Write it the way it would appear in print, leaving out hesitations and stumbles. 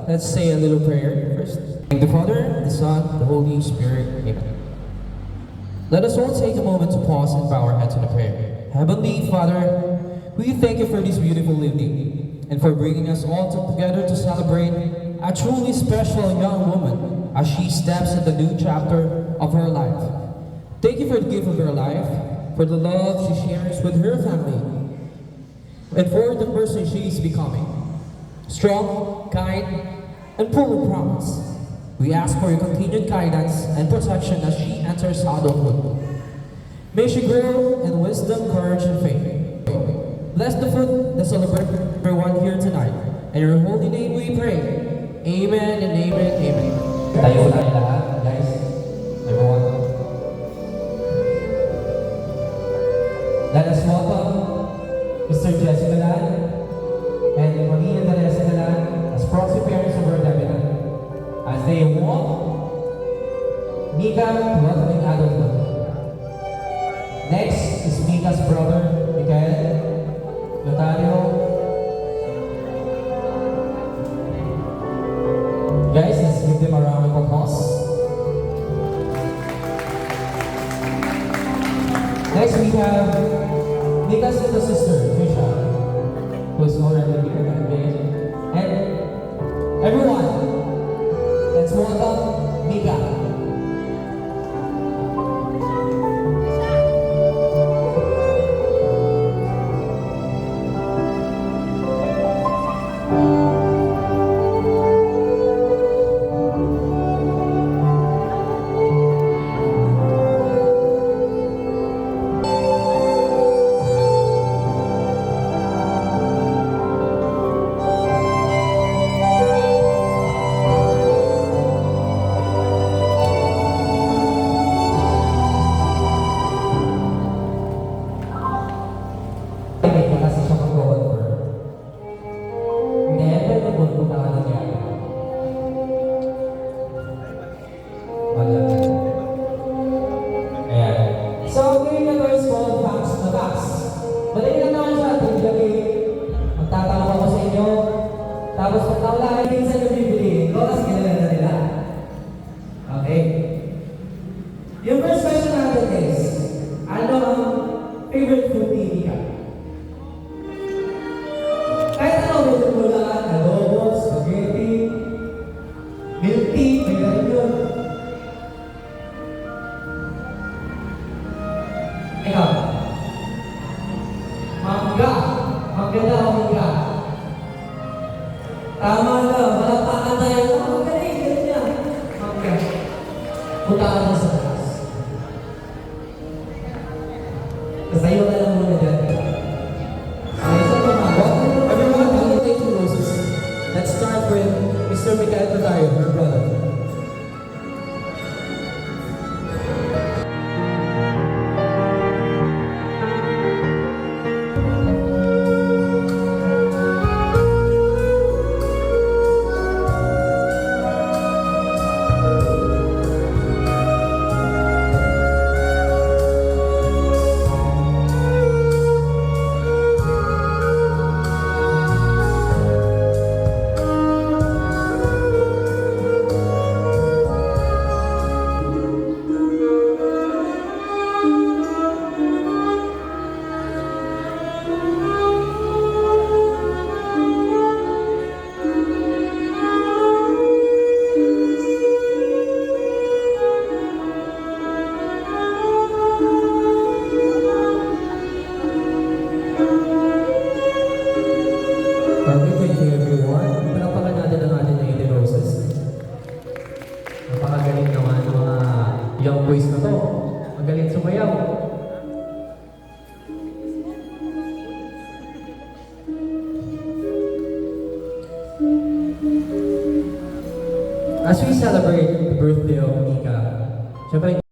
Let's say a little prayer first. Thank the Father, the Son, the Holy Spirit. Amen. Let us all take a moment to pause and bow our heads in a prayer. Heavenly Father, we thank you for this beautiful evening and for bringing us all together to celebrate a truly special young woman as she steps in the new chapter of her life. Thank you for the gift of her life, for the love she shares with her family, and for the person she is becoming. Strong, kind, and full of promise. We ask for your continued guidance and protection as she enters adulthood. May she grow in wisdom, courage, and faith. Bless the food that celebrates everyone here tonight. In your holy name we pray. Amen and amen, amen. Tayo tayo lahat, guys. Everyone. Let us welcome Mr. Jesse Galan and Maria Teresa Galan as proxy parents of our debutant. As they walk Mika to welcoming adulthood. Next is Mika's brother, Mikael Lotario. Guys, let's give them a round of applause. Next we have Mika's little sister, Trisha, who is already here. And everyone, let's welcome Mika. So, ngayon na guys, small facts na facts. Madali lang naman siya, tingin magtatanong ako sa inyo. Tapos pagkawala, minsan yung bibili. Loras, kilala na nila. Okay. Yung first question natin guys, ano ang favorite food ni Mika? Kahit ano, medyo mula, adobo, spaghetti, milk tea, may ganun yun. Ikaw, mangga. Mangga daw, mangga. Tama na, malapakan tayo. Magaling, ganun yan. Mangga. Punta ka na sa taas. Kasayo na lang muna dyan. Everyone, congratulations, Roses. Let's start with Mr. Mikael Lotario, her brother. Thank you everyone. Pinapakan natin ang ating Lady Roses. Napakagaling naman ng mga young boys na to. Magaling sumayaw. As we celebrate the birthday of Mika, syempre